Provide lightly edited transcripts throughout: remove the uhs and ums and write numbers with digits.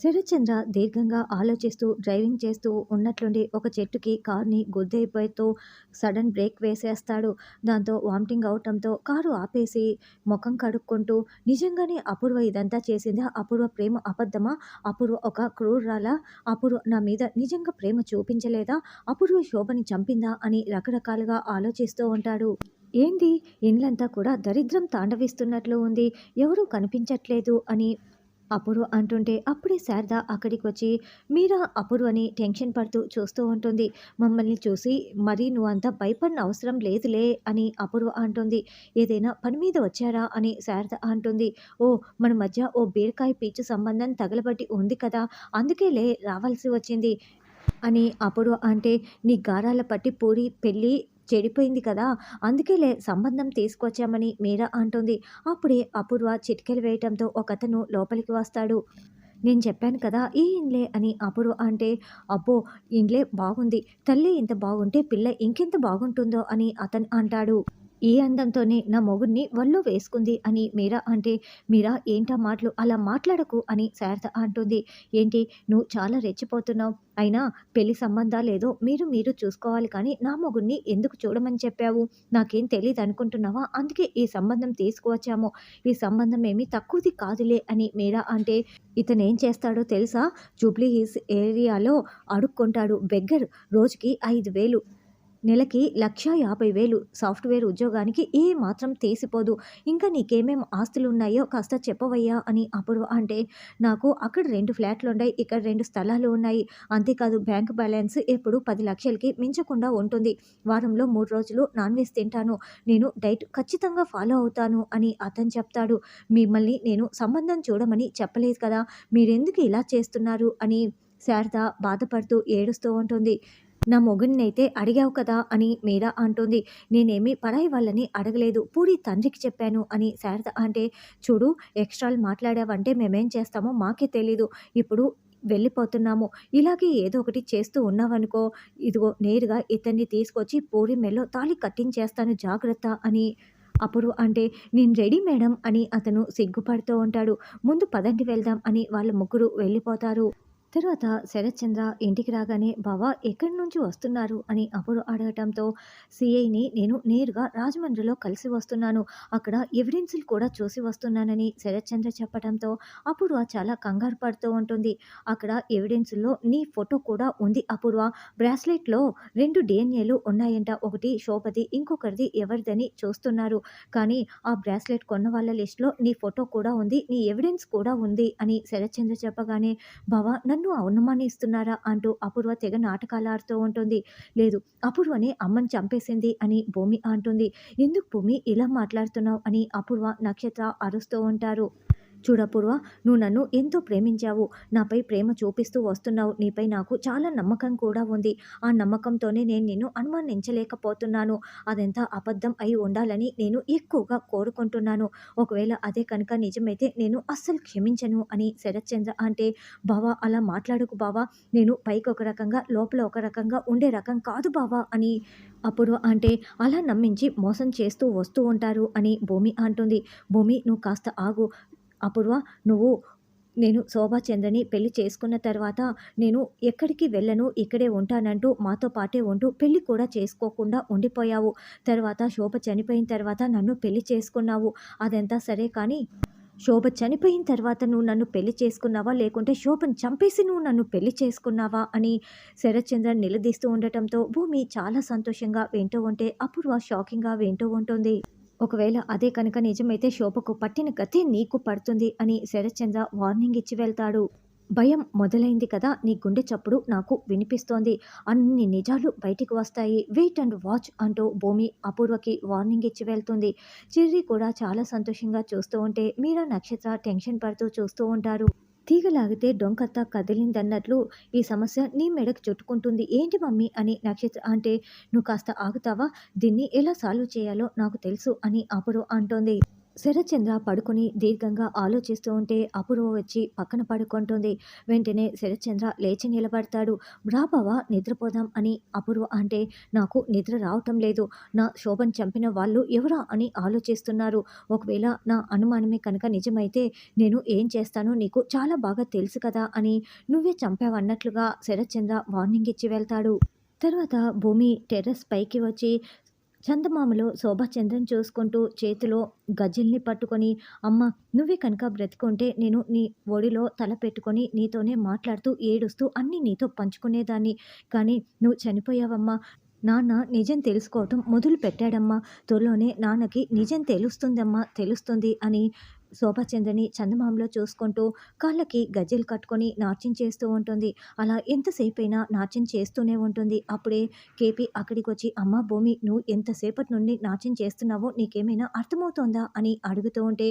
శరత్చంద్ర దీర్ఘంగా ఆలోచిస్తూ డ్రైవింగ్ చేస్తూ ఉన్నట్లుండి ఒక చెట్టుకి కార్ని గుద్దయిపోతూ సడన్ బ్రేక్ వేసేస్తాడు. దాంతో వామిటింగ్ అవటంతో కారు ఆపేసి ముఖం కడుక్కుంటూ నిజంగానే అపూర్వ ఇదంతా చేసిందా? అపూర్వ ప్రేమ అబద్ధమా? అపూర్వ ఒక క్రూరురాలా? అపూర్వ నా మీద నిజంగా ప్రేమ చూపించలేదా? అపూర్వ శోభని చంపిందా? అని రకరకాలుగా ఆలోచిస్తూ ఉంటాడు. ఏంటి ఇండ్లంతా కూడా దరిద్రం తాండవిస్తున్నట్లు ఉంది. ఎవరూ కనిపించట్లేదు అని అపూర్వ అంటుంటే అప్పుడే శారద అక్కడికొచ్చి మీరా అపూర్వని టెన్షన్ పడుతూ చూస్తూ ఉంటుంది. మమ్మల్ని చూసి మరీ నువ్వంత భయపడిన అవసరం లేదులే అని అపూర్వ అంటుంది. ఏదైనా పని మీద వచ్చారా అని శారద అంటుంది. ఓ మన మధ్య ఓ బీరకాయ పీచు సంబంధం తగలబట్టి ఉంది కదా, అందుకేలే రావాల్సి వచ్చింది అని అపూర్వ అంటే, నీ గారాల పట్టి పూరి పెళ్ళి చెడిపోయింది కదా, అందుకేలే సంబంధం తీసుకొచ్చామని మీరా అంటుంది. అప్పుడే అపూర్వ చిటికెలు వేయటంతో ఒకతను లోపలికి వస్తాడు. నేను చెప్పాను కదా ఈ ఇండ్లే అని అపూర్వ అంటే, అబ్బో ఇండ్లే బాగుంది, తల్లి ఇంత బాగుంటే పిల్ల ఇంకెంత బాగుంటుందో అని అతను అంటాడు. ఈ అందంతోనే నా మొగుడిని వల్లో వేసుకుంది అని మీరా అంటే, మీరా ఏంటా మాటలు, అలా మాట్లాడకు అని శారద అంటుంది. ఏంటి నువ్వు చాలా రెచ్చిపోతున్నావు, అయినా పెళ్లి సంబంధాలేదో మీరు మీరు చూసుకోవాలి కానీ నా మొగుడిని ఎందుకు చూడమని చెప్పావు? నాకేం తెలీదు అనుకుంటున్నావా? అందుకే ఈ సంబంధం తీసుకువచ్చాము. ఈ సంబంధం ఏమీ తక్కువది కాదులే అని మీరా అంటే, ఇతనేం చేస్తాడో తెలుసా? జూబ్లీ హిల్స్ ఏరియాలో అడుక్కుంటాడు బెగ్గర్. రోజుకి 5,000, నెలకి 1,50,000, సాఫ్ట్‌వేర్ ఉద్యోగానికి ఏ మాత్రం తీసిపోదు. ఇంకా నీకేమేం ఆస్తులున్నాయో కాస్త చెప్పవయ్యా అని అపూర్వ అంటే, నాకు అక్కడ 2 ఫ్లాట్లున్నాయి, ఇక్కడ 2 స్థలాలు ఉన్నాయి. అంతేకాదు బ్యాంక్ బ్యాలెన్స్ ఎప్పుడు 10,00,000కి మించకుండా ఉంటుంది. వారంలో 3 రోజులు నాన్ వెజ్ తింటాను. నేను డైట్ ఖచ్చితంగా ఫాలో అవుతాను అని అతను చెప్తాడు. మిమ్మల్ని నేను సంబంధం చూడమని చెప్పలేదు కదా, మీరెందుకు ఇలా చేస్తున్నారు అని శారద బాధపడుతూ ఏడుస్తూ ఉంటుంది. నా మొగుడినైతే అడిగావు కదా అని మీరా అంటుంది. నేనేమి పరాయి వాళ్ళని అడగలేదు, పూరి తండ్రికి చెప్పాను అని శారద అంటే, చూడు ఎక్స్ట్రాలు మాట్లాడావంటే మేమేం చేస్తామో మాకే తెలీదు. ఇప్పుడు వెళ్ళిపోతున్నాము. ఇలాగే ఏదో ఒకటి చేస్తూ ఉన్నావనుకో, ఇదిగో నేరుగా ఇతన్ని తీసుకొచ్చి పూరి మెడలో తాళి కట్టించేస్తాను జాగ్రత్త అని అప్పుడు అంటే, నేను రెడీ మేడం అని అతను సిగ్గుపడుతూ ఉంటాడు. ముందు పదండి వెళ్దాం అని వాళ్ళ ముగ్గురు వెళ్ళిపోతారు. తర్వాత శరత్చంద్ర ఇంటికి రాగానే బావా ఎక్కడి నుంచి వస్తున్నారు అని అప్పుడు అడగటంతో, సిఐని నేను నేరుగా రాజమండ్రిలో కలిసి వస్తున్నాను, అక్కడ ఎవిడెన్సులు కూడా చూసి వస్తున్నానని శరత్చంద్ర చెప్పడంతో అపూర్వ చాలా కంగారు పడుతూ ఉంటుంది. అక్కడ ఎవిడెన్సుల్లో నీ ఫోటో కూడా ఉంది అపూర్వ. బ్రాస్లెట్లో 2 డిఎన్ఏలు ఉన్నాయంట, ఒకటి శోభది ఇంకొకరిది ఎవరిదని చూస్తున్నారు. కానీ ఆ బ్రాస్లెట్ కొన్న వాళ్ళ లిస్టులో నీ ఫోటో కూడా ఉంది, నీ ఎవిడెన్స్ కూడా ఉంది అని శరత్చంద్ర చెప్పగానే, బావా నన్ను అనుమానిస్తున్నారా అంటూ అపూర్వ తెగ నాటకాలాడుతూ ఉంటుంది. లేదు, అపూర్వనే అమ్మని చంపేసింది అని భూమి అంటుంది. ఎందుకు భూమి ఇలా మాట్లాడుతున్నావు అని అపూర్వ నక్షత్ర అరుస్తూ ఉంటారు. చూడపూర్వ, నువ్వు నన్ను ఎంతో ప్రేమించావు, నాపై ప్రేమ చూపిస్తూ వస్తున్నావు, నీపై నాకు చాలా నమ్మకం కూడా ఉంది. ఆ నమ్మకంతోనే నేను నిన్ను అనుమానించలేకపోతున్నాను. అదంతా అబద్ధం అయి ఉండాలని నేను ఎక్కువగా కోరుకుంటున్నాను. ఒకవేళ అదే కనుక నిజమైతే నేను అస్సలు క్షమించను అని శరత్చంద్ర అంటే, బావా అలా మాట్లాడకు బావా, నేను పైకి ఒక రకంగా లోపల ఒక రకంగా ఉండే రకం కాదు బావా అని అపూర్వ అంటే, అలా నమ్మించి మోసం చేస్తూ వస్తూ ఉంటారు అని భూమి అంటుంది. భూమి నువ్వు కాస్త ఆగు అపూర్వ, నువ్వు నేను శోభాచంద్రని పెళ్లి చేసుకున్న తర్వాత నేను ఎక్కడికి వెళ్ళను, ఇక్కడే ఉంటానంటూ మాతో పాటే ఉంటూ పెళ్లి కూడా చేసుకోకుండా ఉండిపోయావు. తర్వాత శోభ చనిపోయిన తర్వాత నన్ను పెళ్లి చేసుకున్నావు. అదంతా సరే కానీ శోభ చనిపోయిన తర్వాత నువ్వు నన్ను పెళ్లి చేసుకున్నావా, లేకుంటే శోభను చంపేసి నువ్వు నన్ను పెళ్లి చేసుకున్నావా అని శరత్చంద్ర నిలదీస్తూ ఉండటంతో భూమి చాలా సంతోషంగా వింటూ ఉంటే అపూర్వ షాకింగ్గా వింటూ ఉంటుంది. ఒకవేళ అదే కనుక నిజమైతే శోభకు పట్టిన గతే నీకు పడుతుంది అని శరత్చంద్ర వార్నింగ్ ఇచ్చి వెళ్తాడు. భయం మొదలైంది కదా, నీ గుండె చప్పుడు నాకు వినిపిస్తోంది, అన్ని నిజాలు బయటికి వస్తాయి, వెయిట్ అండ్ వాచ్ అంటూ భూమి అపూర్వకి వార్నింగ్ ఇచ్చి వెళ్తుంది. చిర్రి కూడా చాలా సంతోషంగా చూస్తూ ఉంటే మీరా నక్షత్ర టెన్షన్ పడుతూ చూస్తూ ఉంటారు. తీగలాగితే డొంకత్త కదిలిందన్నట్లు ఈ సమస్య నీ మెడకు చుట్టుకుంటుంది ఏంటి మమ్మీ అని నక్షత్ర అంటే, నువ్వు కాస్త ఆగుతావా, దీన్ని ఎలా సాల్వ్ చేయాలో నాకు తెలుసు అని అపూర్వ అంటోంది. శరత్చంద్ర పడుకొని దీర్ఘంగా ఆలోచిస్తూ ఉంటే అపూర్వ వచ్చి పక్కన పడుకుంటుంది. వెంటనే శరత్చంద్ర లేచి నిలబడతాడు. "రా బావ నిద్రపోదాం" అని అపూర్వ అంటే, "నాకు నిద్ర రావటం లేదు. నా శోభన్ చంపిన వాళ్ళు ఎవరా అని ఆలోచిస్తున్నారు. ఒకవేళ నా అనుమానమే కనుక నిజమైతే నేను ఏం చేస్తానో నీకు చాలా బాగా తెలుసు కదా" అని "నువ్వే చంపావన్నట్లుగా" శరత్చంద్ర వార్నింగ్ ఇచ్చి వెళ్తాడు. తర్వాత భూమి టెర్రస్ పైకి వచ్చి చందమామలో శోభాచంద్రన్ చూసుకుంటూ చేతిలో గజ్జెల్ని పట్టుకొని, "అమ్మ, నువ్వే కనుక బ్రతికుంటే నేను నీ ఒడిలో తల పెట్టుకొని నీతోనే మాట్లాడుతూ ఏడుస్తూ అన్నీ నీతో పంచుకునేదాన్ని. కానీ నువ్వు చనిపోయావమ్మా. నాన్న నిజం తెలుసుకోవటం మొదలుపెట్టాడమ్మా. త్వరలోనే నాన్నకి నిజం తెలుస్తుందమ్మా, తెలుస్తుంది" అని శోభాచంద్రని చందమామలో చూసుకుంటూ కాళ్ళకి గజ్జెలు కట్టుకొని నాట్యం చేస్తూ ఉంటుంది. అలా ఎంతసేపైనా నాట్యం చేస్తూనే ఉంటుంది. అప్పుడే కేపీ అక్కడికొచ్చి, "అమ్మా భూమి, నువ్వు ఎంతసేపటి నుండి నాట్యం చేస్తున్నావో నీకేమైనా అర్థమవుతోందా" అని అడుగుతూ ఉంటే,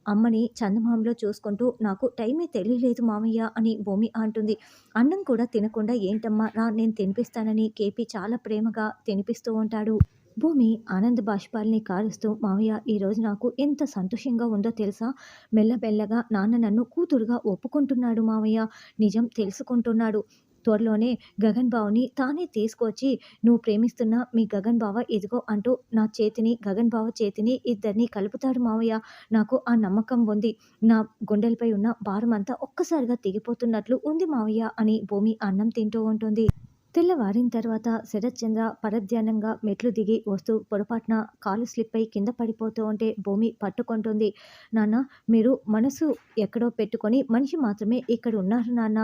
అమ్మని చందమామలో చూసుకుంటూ, "నాకు టైమే తెలియలేదు మామయ్య" అని భూమి అంటుంది. "అన్నం కూడా తినకుండా ఏంటమ్మా, రా నేను తినిపిస్తానని" కేపీ చాలా ప్రేమగా తినిపిస్తూ ఉంటాడు. భూమి ఆనంద బాష్పాల్ని కారుస్తూ, "మావయ్య, ఈరోజు నాకు ఎంత సంతోషంగా ఉందో తెలుసా? మెల్లమెల్లగా నాన్న నన్ను కూతురుగా ఒప్పుకుంటున్నాడు మావయ్య. నిజం తెలుసుకుంటున్నాడు. త్వరలోనే గగన్ బావని తానే తీసుకొచ్చి, నువ్వు ప్రేమిస్తున్న మీ గగన్ బావ ఇదిగో అంటూ నా చేతిని, గగన్ బావ చేతిని ఇద్దరిని కలుపుతాడు మావయ్య. నాకు ఆ నమ్మకం ఉంది. నా గుండెలపై ఉన్న భారమంతా ఒక్కసారిగా దిగిపోతున్నట్లు ఉంది మావయ్య" అని భూమి అన్నం తింటూ ఉంటుంది. తెల్లవారిన తర్వాత శరత్చంద్ర పరధ్యానంగా మెట్లు దిగి వస్తూ పొరపాటున కాలు స్లిప్ అయి కింద పడిపోతూ ఉంటే భూమి పట్టుకుంటుంది. "నాన్న, మీరు మనసు ఎక్కడో పెట్టుకొని మనిషి మాత్రమే ఇక్కడ ఉన్నారు నాన్న.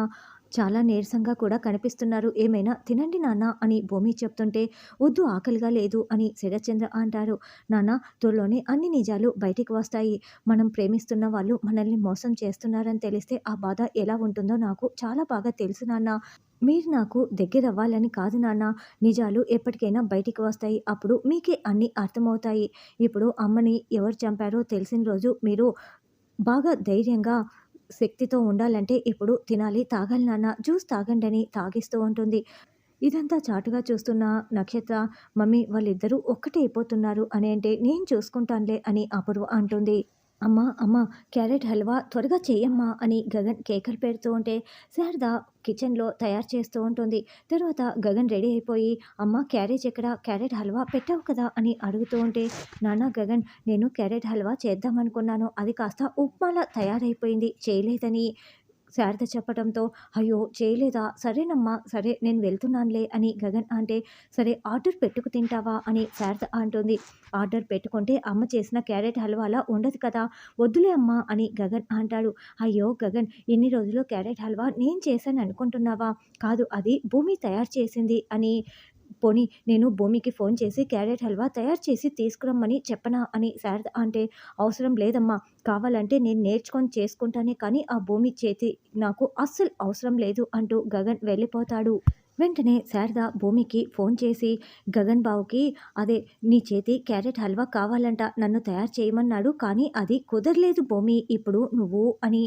చాలా నీరసంగా కూడా కనిపిస్తున్నారు. ఏమైనా తినండి నాన్న" అని భూమి చెప్తుంటే, "వద్దు, ఆకలిగా లేదు" అని శరత్చంద్ర అంటారు. "నాన్న, త్వరలోనే అన్ని నిజాలు బయటికి వస్తాయి. మనం ప్రేమిస్తున్న వాళ్ళు మనల్ని మోసం చేస్తున్నారని తెలిస్తే ఆ బాధ ఎలా ఉంటుందో నాకు చాలా బాగా తెలుసు నాన్న. మీరు నాకు దగ్గరవ్వాలని కాదు నాన్న. నిజాలు ఎప్పటికైనా బయటికి వస్తాయి. అప్పుడు మీకే అన్నీ అర్థమవుతాయి. ఇప్పుడు అమ్మని ఎవరు చంపారో తెలిసిన రోజు మీరు బాగా ధైర్యంగా, శక్తితో ఉండాలంటే ఇప్పుడు తినాలి, తాగాలి నాన్న. జ్యూస్ తాగండని" తాగిస్తూ ఉంటుంది. ఇదంతా చాటుగా చూస్తున్న నక్షత్ర, "మమ్మీ, వాళ్ళిద్దరూ ఒక్కటే అయిపోతున్నారు" అని అంటే, "నేను చూసుకుంటానులే" అని అపూర్వ అంటుంది. "అమ్మా, అమ్మా, క్యారెట్ హల్వా త్వరగా చెయ్యమ్మా" అని గగన్ కేకలు పెడుతూ ఉంటే శారద కిచెన్‌లో తయారు చేస్తూ ఉంటుంది. తర్వాత గగన్ రెడీ అయిపోయి, "అమ్మ, క్యారేజ్ ఎక్కడ? క్యారెట్ హల్వా పెట్టావు కదా" అని అడుగుతూ ఉంటే, "నాన్న గగన్, నేను క్యారెట్ హల్వా చేద్దామనుకున్నాను. అది కాస్త ఉప్మాలా తయారైపోయింది, చేయలేదని" శారద చెప్పడంతో, "అయ్యో, చేయలేదా? సరేనమ్మా, సరే నేను వెళ్తున్నానులే" అని గగన్ అంటే, "సరే ఆర్డర్ పెట్టుకు తింటావా" అని శారద అంటుంది. "ఆర్డర్ పెట్టుకుంటే అమ్మ చేసిన క్యారెట్ హల్వాలా ఉండదు కదా. వద్దులే అమ్మా" అని గగన్ అంటాడు. "అయ్యో గగన్, ఇన్ని రోజులు క్యారెట్ హల్వా నేను చేశాను అనుకుంటున్నావా? కాదు, అది భూమి తయారు చేసింది" అని, "పోనీ నేను భూమికి ఫోన్ చేసి క్యారెట్ హల్వా తయారు చేసి తీసుకురమ్మని చెప్పనా" అని శారద అంటే, "అవసరం లేదమ్మా. కావాలంటే నేను నేర్చుకొని చేసుకుంటానే కానీ ఆ భూమి చేతి నాకు అస్సలు అవసరం లేదు" అంటూ గగన్ వెళ్ళిపోతాడు. వెంటనే శారద భూమికి ఫోన్ చేసి, "గగన్ బావకి అదే నీ చేతి క్యారెట్ హల్వా కావాలంట. నన్ను తయారు చేయమన్నాడు. కానీ అది కుదరలేదు భూమి ఇప్పుడు నువ్వు" అని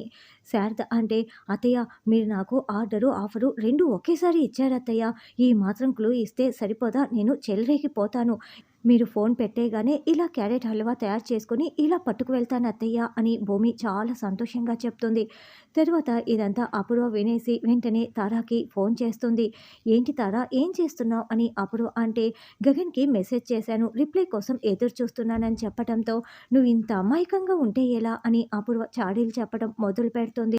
శారద అంటే, "అత్తయ్య, మీరు నాకు ఆర్డరు, ఆఫరు 2 ఒకేసారి ఇచ్చారత్తయ్య. ఈ మాత్రం క్లూ ఇస్తే సరిపోదా? నేను చెలరేగిపోతాను. మీరు ఫోన్ పెట్టేయగానే ఇలా క్యారెట్ హల్వా తయారు చేసుకొని ఇలా పట్టుకు వెళ్తాను అత్తయ్య" అని భూమి చాలా సంతోషంగా చెప్తుంది. తరువాత ఇదంతా అపూర్వ వినేసి వెంటనే తారాకి ఫోన్ చేస్తుంది. "ఏంటి తారా, ఏం చేస్తున్నావు" అని అపూర్వ అంటే, "గగన్‌కి మెసేజ్ చేశాను. రిప్లై కోసం ఎదురు చూస్తున్నానని" చెప్పడంతో, "నువ్వు ఇంత అమాయకంగా ఉంటే ఎలా" అని అపూర్వ చాడీలు చెప్పడం మొదలుపెడుతుంది.